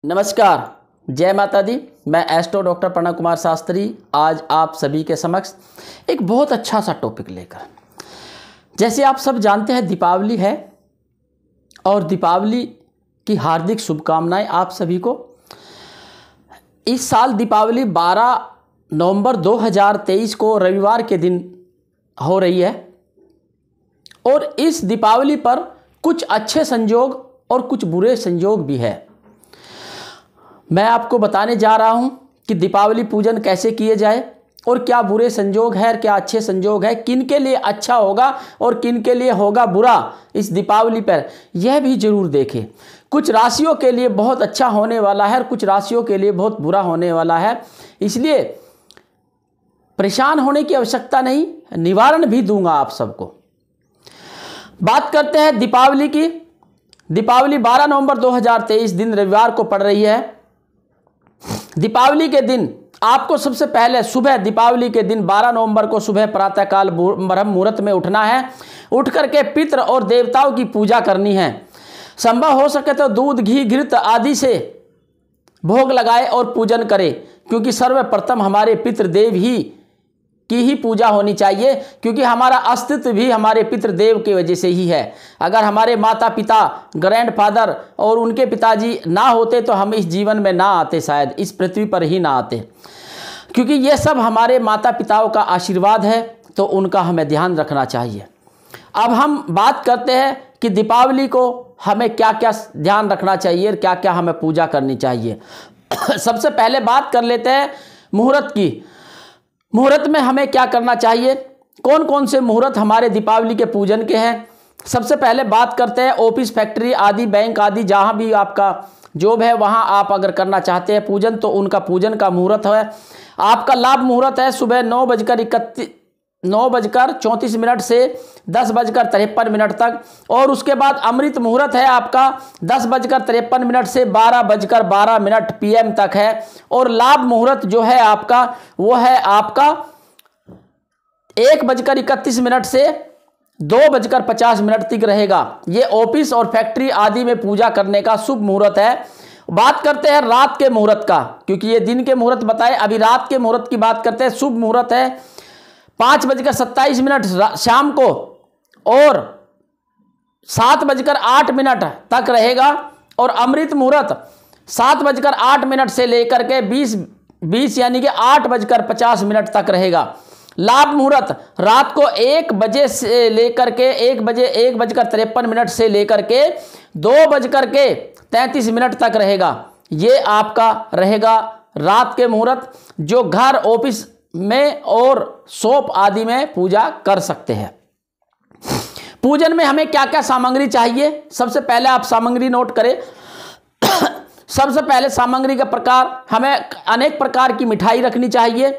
नमस्कार, जय माता दी। मैं एस्ट्रो डॉक्टर प्रणव कुमार शास्त्री आज आप सभी के समक्ष एक बहुत अच्छा सा टॉपिक लेकर, जैसे आप सब जानते हैं दीपावली है और दीपावली की हार्दिक शुभकामनाएं आप सभी को। इस साल दीपावली 12 नवंबर 2023 को रविवार के दिन हो रही है और इस दीपावली पर कुछ अच्छे संयोग और कुछ बुरे संयोग भी है। मैं आपको बताने जा रहा हूं कि दीपावली पूजन कैसे किए जाए और क्या बुरे संयोग है, क्या अच्छे संयोग है, किन के लिए अच्छा होगा और किन के लिए होगा बुरा इस दीपावली पर, यह भी जरूर देखें। कुछ राशियों के लिए बहुत अच्छा होने वाला है और कुछ राशियों के लिए बहुत बुरा होने वाला है, इसलिए परेशान होने की आवश्यकता नहीं, निवारण भी दूंगा आप सबको। बात करते हैं दीपावली की। दीपावली 12 नवंबर 2023 दिन रविवार को पड़ रही है। दीपावली के दिन आपको सबसे पहले सुबह दीपावली के दिन 12 नवंबर को सुबह प्रातःकाल ब्रह्म मुहूर्त में उठना है। उठ करके पितृ और देवताओं की पूजा करनी है। संभव हो सके तो दूध, घी, घृत आदि से भोग लगाए और पूजन करें, क्योंकि सर्वप्रथम हमारे पितृदेव की ही पूजा होनी चाहिए, क्योंकि हमारा अस्तित्व भी हमारे पितृदेव की वजह से ही है। अगर हमारे माता पिता, ग्रैंडफादर और उनके पिताजी ना होते तो हम इस जीवन में ना आते, शायद इस पृथ्वी पर ही ना आते, क्योंकि ये सब हमारे माता पिताओं का आशीर्वाद है, तो उनका हमें ध्यान रखना चाहिए। अब हम बात करते हैं कि दीपावली को हमें क्या क्या ध्यान रखना चाहिए और क्या क्या हमें पूजा करनी चाहिए। सबसे पहले बात कर लेते हैं मुहूर्त की। मुहूर्त में हमें क्या करना चाहिए, कौन कौन से मुहूर्त हमारे दीपावली के पूजन के हैं। सबसे पहले बात करते हैं ऑफिस, फैक्ट्री आदि, बैंक आदि, जहां भी आपका जॉब है वहां आप अगर करना चाहते हैं पूजन, तो उनका पूजन का मुहूर्त है। आपका लाभ मुहूर्त है सुबह 9:34 से 10:53 तक, और उसके बाद अमृत मुहूर्त है आपका 10:53 से 12:12 PM तक है। और लाभ मुहूर्त जो है आपका वो है आपका 1:31 से 2:50 तक रहेगा। ये ऑफिस और फैक्ट्री आदि में पूजा करने का शुभ मुहूर्त है। बात करते हैं रात के मुहूर्त का, क्योंकि ये दिन के मुहूर्त बताए, अभी रात के मुहूर्त की बात करते हैं। शुभ मुहूर्त है 5:27 शाम को और 7:08 तक रहेगा। और अमृत मुहूर्त 7:08 से लेकर के 20 यानी कि 8:50 तक रहेगा। लाभ मुहूर्त रात को 1 बजे से लेकर के 1:53 से लेकर के 2:33 तक रहेगा। ये आपका रहेगा रात के मुहूर्त, जो घर, ऑफिस में और शॉप आदि में पूजा कर सकते हैं। पूजन में हमें क्या क्या सामग्री चाहिए, सबसे पहले आप सामग्री नोट करें। सबसे पहले सामग्री का प्रकार, हमें अनेक प्रकार की मिठाई रखनी चाहिए।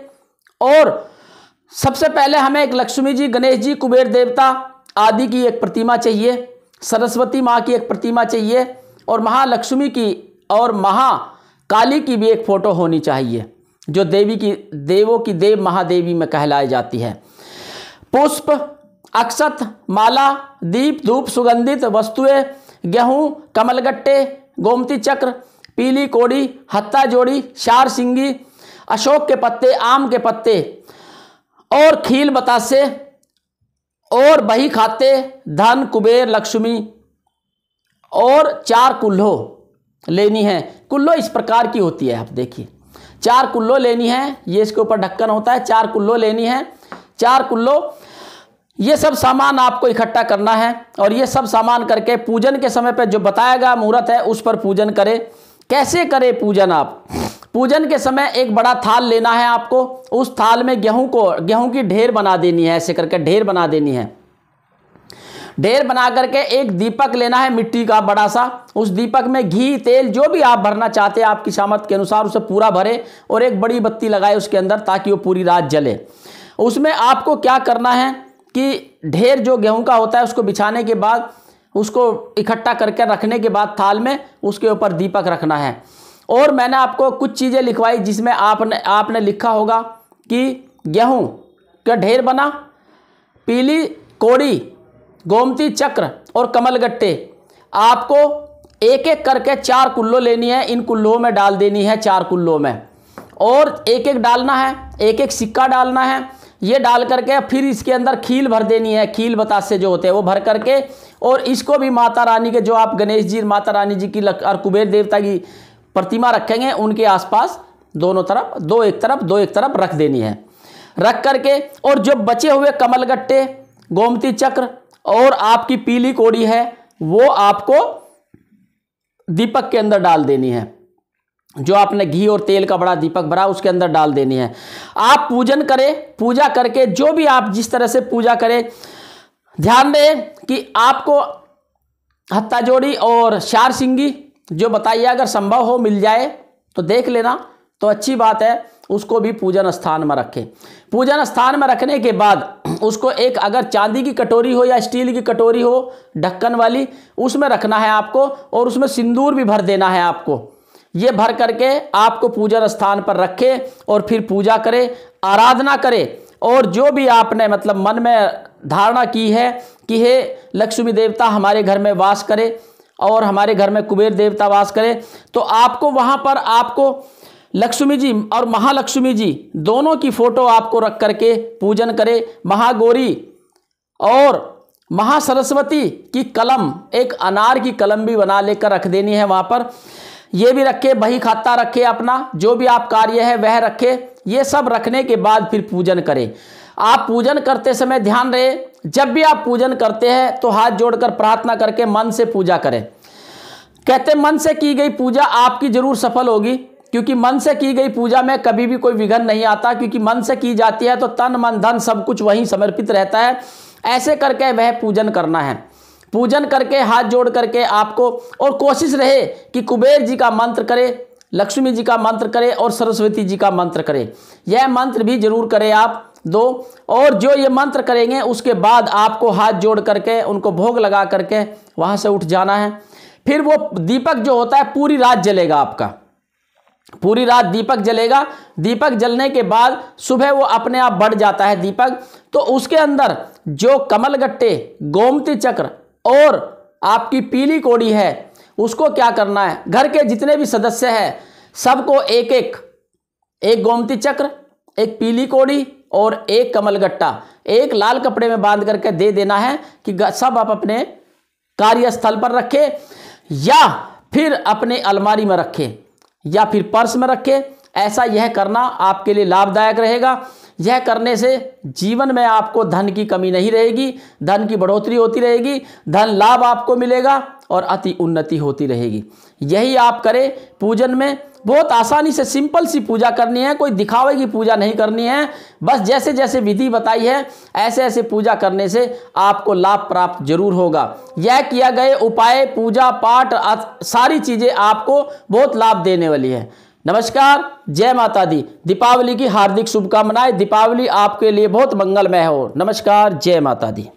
और सबसे पहले हमें एक लक्ष्मी जी, गणेश जी, कुबेर देवता आदि की एक प्रतिमा चाहिए, सरस्वती माँ की एक प्रतिमा चाहिए, और महालक्ष्मी की और महाकाली की भी एक फोटो होनी चाहिए, जो देवों की देव महादेवी में कहलाई जाती है। पुष्प, अक्षत, माला, दीप, धूप, सुगंधित वस्तुएं, गेहूं, कमलगट्टे, गोमती चक्र, पीली कोड़ी, हत्ता जोड़ी, शार सिंगी, अशोक के पत्ते, आम के पत्ते और खील बतासे और बही खाते, धन, कुबेर, लक्ष्मी और 4 कुल्हो लेनी है। कुल्लो इस प्रकार की होती है, आप देखिए 4 कुल्लो लेनी है। ये इसके ऊपर ढक्कन होता है, 4 कुल्लो लेनी है। 4 कुल्लो, ये सब सामान आपको इकट्ठा करना है और ये सब सामान करके पूजन के समय पर जो बताया गया मुहूर्त है उस पर पूजन करें। कैसे करें पूजन आप? पूजन के समय एक बड़ा थाल लेना है आपको। उस थाल में गेहूं की ढेर बना देनी है, ऐसे करके ढेर बना देनी है। ढेर बना करके एक दीपक लेना है मिट्टी का बड़ा सा। उस दीपक में घी, तेल जो भी आप भरना चाहते हैं आपकी सामर्थ्य के अनुसार उसे पूरा भरे और एक बड़ी बत्ती लगाए उसके अंदर, ताकि वो पूरी रात जले। उसमें आपको क्या करना है कि ढेर जो गेहूं का होता है उसको बिछाने के बाद, उसको इकट्ठा करके रखने के बाद थाल में उसके ऊपर दीपक रखना है। और मैंने आपको कुछ चीज़ें लिखवाई जिसमें आपने लिखा होगा कि गेहूं का ढेर बना, पीली कोड़ी, गोमती चक्र और कमलगट्टे आपको एक एक करके 4 कुल्लो लेनी है, इन कुल्लों में डाल देनी है, 4 कुल्लों में, और एक एक डालना है, एक एक सिक्का डालना है। ये डाल करके फिर इसके अंदर खील भर देनी है, खील बतासे जो होते हैं वो भर करके, और इसको भी माता रानी के, जो आप गणेश जी माता रानी जी की और कुबेर देवता की प्रतिमा रखेंगे उनके आसपास दोनों तरफ, दो एक तरफ रख देनी है। रख करके और जो बचे हुए कमलगट्टे, गोमती चक्र और आपकी पीली कोड़ी है वो आपको दीपक के अंदर डाल देनी है। जो आपने घी और तेल का बड़ा दीपक भरा उसके अंदर डाल देनी है। आप पूजन करें, पूजा करके जो भी आप जिस तरह से पूजा करें, ध्यान दें कि आपको हत्ता जोड़ी और शार सिंगी जो बताइए अगर संभव हो मिल जाए तो देख लेना तो अच्छी बात है, उसको भी पूजन स्थान में रखें। पूजन स्थान में रखने के बाद उसको एक अगर चांदी की कटोरी हो या स्टील की कटोरी हो ढक्कन वाली, उसमें रखना है आपको, और उसमें सिंदूर भी भर देना है आपको। ये भर करके आपको पूजन स्थान पर रखें और फिर पूजा करें, आराधना करें, और जो भी आपने मतलब मन में धारणा की है कि हे लक्ष्मी देवता हमारे घर में वास करे और हमारे घर में कुबेर देवता वास करे, तो आपको वहाँ पर आपको लक्ष्मी जी और महालक्ष्मी जी दोनों की फोटो आपको रख करके पूजन करें। महागौरी और महासरस्वती की कलम, एक अनार की कलम भी बना लेकर रख देनी है वहाँ पर। ये भी रखे, बही खाता रखे, अपना जो भी आप कार्य है वह रखे। ये सब रखने के बाद फिर पूजन करें। आप पूजन करते समय ध्यान रहे, जब भी आप पूजन करते हैं तो हाथ जोड़कर प्रार्थना करके मन से पूजा करें। कहते मन से की गई पूजा आपकी जरूर सफल होगी, क्योंकि मन से की गई पूजा में कभी भी कोई विघ्न नहीं आता, क्योंकि मन से की जाती है तो तन मन धन सब कुछ वहीं समर्पित रहता है। ऐसे करके वह पूजन करना है। पूजन करके हाथ जोड़ करके आपको, और कोशिश रहे कि कुबेर जी का मंत्र करे, लक्ष्मी जी का मंत्र करे और सरस्वती जी का मंत्र करे। यह मंत्र भी जरूर करें आप दो, और जो ये मंत्र करेंगे उसके बाद आपको हाथ जोड़ करके उनको भोग लगा करके वहाँ से उठ जाना है। फिर वो दीपक जो होता है पूरी रात जलेगा आपका, पूरी रात दीपक जलेगा। दीपक जलने के बाद सुबह वो अपने आप बढ़ जाता है दीपक, तो उसके अंदर जो कमलगट्टे, गोमती चक्र और आपकी पीली कोड़ी है उसको क्या करना है, घर के जितने भी सदस्य हैं सबको एक गोमती चक्र, एक पीली कोड़ी और एक कमलगट्टा एक लाल कपड़े में बांध करके दे देना है कि सब आप अपने कार्यस्थल पर रखें, या फिर अपने अलमारी में रखें, या फिर पर्स में रखें। ऐसा यह करना आपके लिए लाभदायक रहेगा। यह करने से जीवन में आपको धन की कमी नहीं रहेगी, धन की बढ़ोतरी होती रहेगी, धन लाभ आपको मिलेगा और अति उन्नति होती रहेगी। यही आप करें पूजन में। बहुत आसानी से सिंपल सी पूजा करनी है, कोई दिखावे की पूजा नहीं करनी है। बस जैसे जैसे विधि बताई है ऐसे ऐसे पूजा करने से आपको लाभ प्राप्त जरूर होगा। यह किया गए उपाय, पूजा पाठ सारी चीज़ें आपको बहुत लाभ देने वाली है। नमस्कार, जय माता दी। दीपावली की हार्दिक शुभकामनाएं। दीपावली आपके लिए बहुत मंगलमय हो। नमस्कार, जय माता दी।